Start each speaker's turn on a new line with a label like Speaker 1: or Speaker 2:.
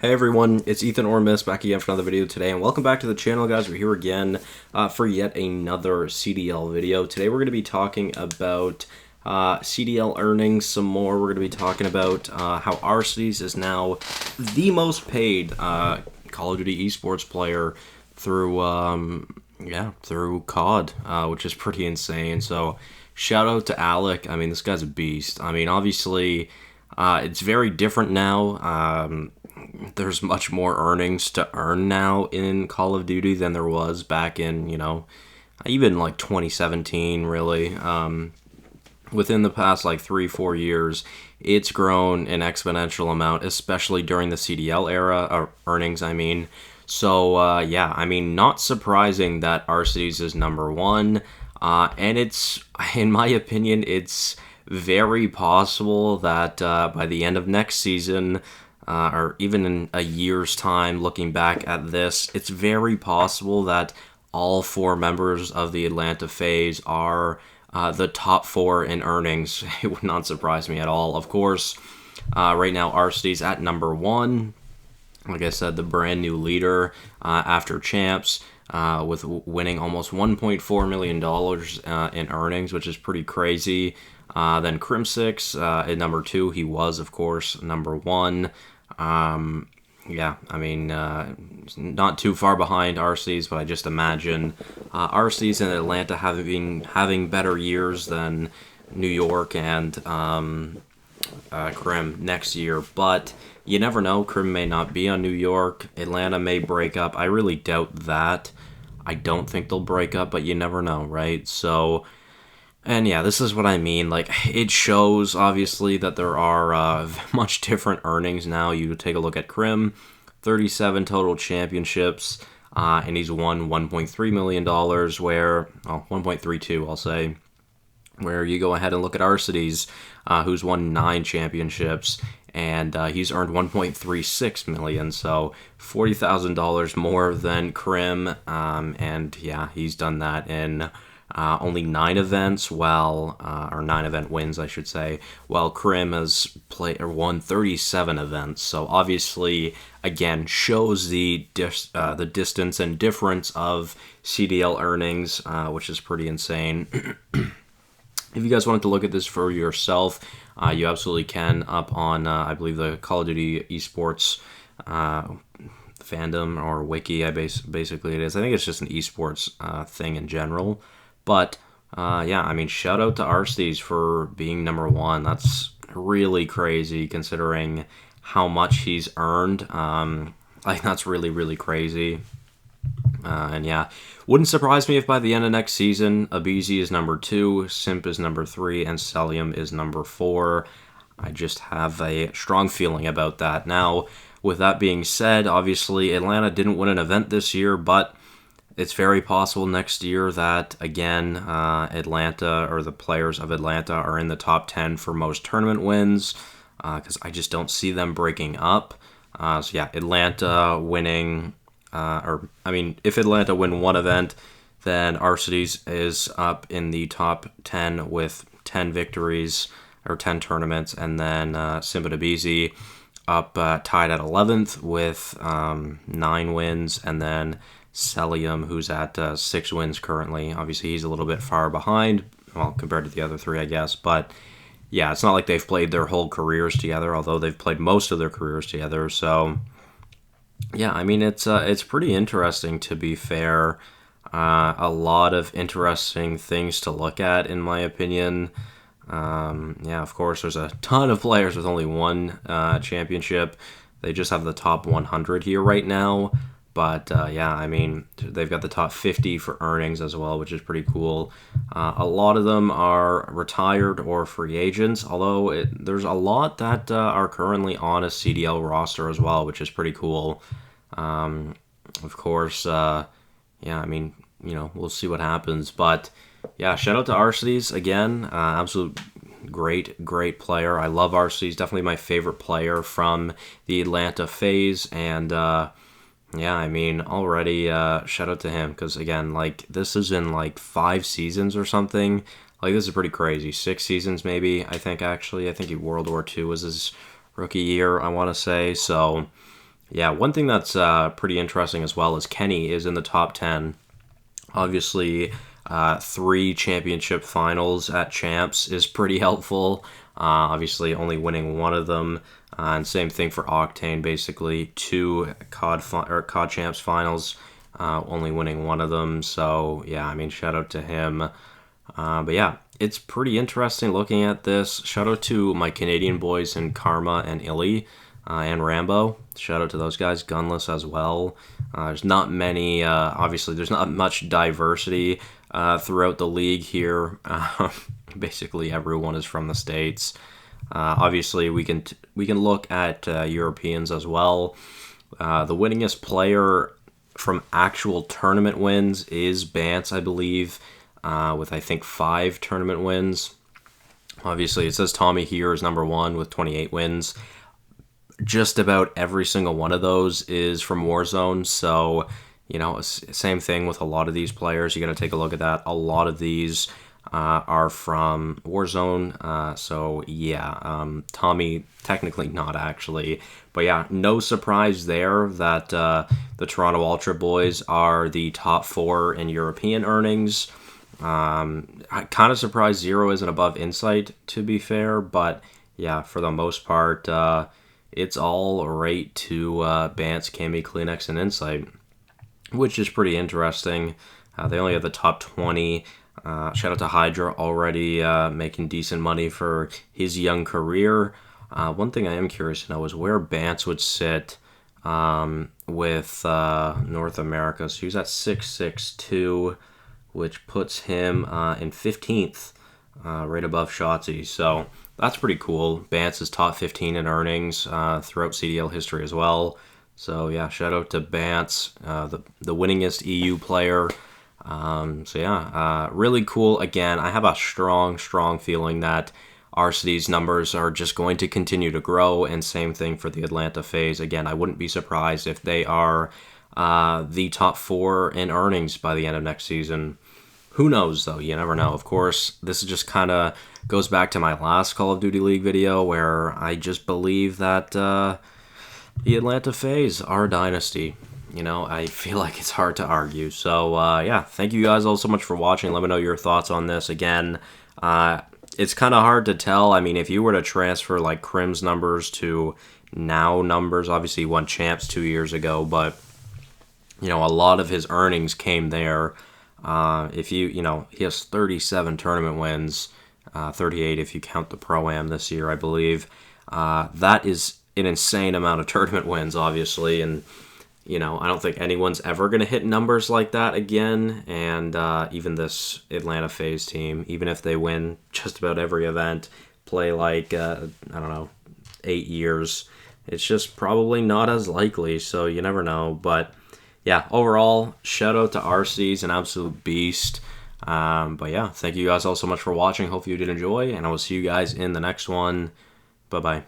Speaker 1: Hey everyone, it's Ethan Ormis back again for another video today, and welcome back to the channel, guys. We're here again for yet another CDL video. Today we're going to be talking about CDL earnings some more. We're going to be talking about how Arcitys is now the most paid Call of Duty eSports player through through COD, which is pretty insane. So shout out to Alec. I mean, this guy's a beast. I mean, obviously it's very different now. There's much more earnings to earn now in Call of Duty than there was back in, even like 2017, really. Within the past like 3-4 years, it's grown an exponential amount, especially during the CDL era, or earnings, I mean. So, yeah, I mean, not surprising that Arcitys is number one. And it's, in my opinion, it's very possible that by the end of next season, or even in a year's time, looking back at this, it's very possible that all four members of the Atlanta Faze are the top four in earnings. It would not surprise me at all. Of course, right now, Arcitys at number one. Like I said, the brand new leader after Champs, with winning almost $1.4 million in earnings, which is pretty crazy. Then Crim6 at number two. He was, of course, number one. Yeah, I mean, not too far behind Arcitys, but I just imagine Arcitys and Atlanta having better years than New York and Crim next year. But you never know. Crim may not be on New York. Atlanta may break up. I really doubt that. I don't think they'll break up, but you never know, right? So... And yeah, this is what I mean. Like, it shows, obviously, that there are much different earnings now. You take a look at Crim, 37 total championships, and he's won $1.3 million, where, well, 1.32, I'll say, where you go ahead and look at Arcitys, who's won 9 championships, and he's earned $1.36 million, so $40,000 more than Crim, and yeah, he's done that in... only 9 events, or 9 event wins, I should say, while Crim has won 37 events. So obviously, again, shows the distance and difference of CDL earnings, which is pretty insane. If you guys wanted to look at this for yourself, you absolutely can up on, I believe, the Call of Duty eSports fandom or wiki. Basically it is. I think it's just an eSports thing in general. But, yeah, I mean, shout out to Arcitys for being number one. That's really crazy considering how much he's earned. Like, that's really, really crazy. And, yeah, wouldn't surprise me if by the end of next season, aBeZy is number 2, Simp is number 3, and Celium is number 4. I just have a strong feeling about that. Now, with that being said, obviously, Atlanta didn't win an event this year, but... it's very possible next year that, again, Atlanta, or the players of Atlanta, are in the top 10 for most tournament wins, because I just don't see them breaking up. So, yeah, Atlanta winning, if Atlanta win one event, then Arcitys is up in the top 10 with 10 victories, or 10 tournaments, and then Simp and aBeZy up tied at 11th with 9 wins, and then... Celium, who's at 6 wins currently. Obviously, he's a little bit far behind, well, compared to the other 3, I guess. But, yeah, it's not like they've played their whole careers together, although they've played most of their careers together. So, yeah, I mean, it's pretty interesting, to be fair. A lot of interesting things to look at, in my opinion. Yeah, of course, there's a ton of players with only one championship. They just have the top 100 here right now. But, yeah, I mean, they've got the top 50 for earnings as well, which is pretty cool. A lot of them are retired or free agents, although there's a lot that are currently on a CDL roster as well, which is pretty cool. Of course, yeah, I mean, we'll see what happens. But, yeah, shout out to Arcitys again. Absolute great player. I love Arcitys. Definitely my favorite player from the Atlanta Faze, and... yeah, I mean, already, shout out to him, because, again, like, this is in, like, 5 seasons or something. Like, this is pretty crazy. 6 seasons, maybe, I think, actually. I think World War II was his rookie year, I want to say. So, Yeah, one thing that's pretty interesting as well is Kenny is in the top 10. Obviously, 3 championship finals at champs is pretty helpful. Obviously, only winning one of them. And same thing for Octane, basically 2 COD champs finals, only winning one of them. So yeah, I mean, shout out to him. But yeah, it's pretty interesting looking at this. Shout out to my Canadian boys in Karma and Illy, and Rambo. Shout out to those guys. Gunless as well. There's not many, obviously, there's not much diversity throughout the league here. Basically, everyone is from the States. Obviously, we can look at Europeans as well. The winningest player from actual tournament wins is Bance, I believe, with I think 5 tournament wins. Obviously, it says Tommy here is number 1 with 28 wins. Just about every single one of those is from Warzone, so same thing with a lot of these players. You got to take a look at that. A lot of these are from Warzone, so yeah, Tommy technically not actually, but yeah, no surprise there that the Toronto Ultra boys are the top 4 in European earnings. I'm kind of surprised Zero isn't above Insight, to be fair, but yeah, for the most part, it's all right to Bance, Cammy, Kleenex, and Insight, which is pretty interesting. They only have the top 20. Shout out to Hydra, already making decent money for his young career. One thing I am curious to know is where Bance would sit with North America. So he's at 662, which puts him in 15th, right above Shotzi. So that's pretty cool. Bance is top 15 in earnings throughout CDL history as well. So yeah, shout out to Bance, the winningest EU player. So yeah, really cool. Again, I have a strong feeling that Arcitys numbers are just going to continue to grow, and same thing for the Atlanta Faze. Again, I wouldn't be surprised if they are the top 4 in earnings by the end of next season. Who knows, though? You never know. Of course, this just kind of goes back to my last Call of Duty League video, where I just believe that the Atlanta Faze are a dynasty. I feel like it's hard to argue. So, yeah, thank you guys all so much for watching. Let me know your thoughts on this. Again, it's kind of hard to tell. I mean, if you were to transfer, like, Crim's numbers to now numbers, obviously he won champs 2 years ago, but, a lot of his earnings came there. If he has 37 tournament wins, 38 if you count the Pro-Am this year, I believe. That is an insane amount of tournament wins, obviously, and I don't think anyone's ever going to hit numbers like that again. And even this Atlanta Faze team, even if they win just about every event, play like, I don't know, 8 years, it's just probably not as likely. So you never know. But yeah, overall, shout out to Arcitys, an absolute beast. But yeah, thank you guys all so much for watching. Hopefully you did enjoy, and I will see you guys in the next one. Bye-bye.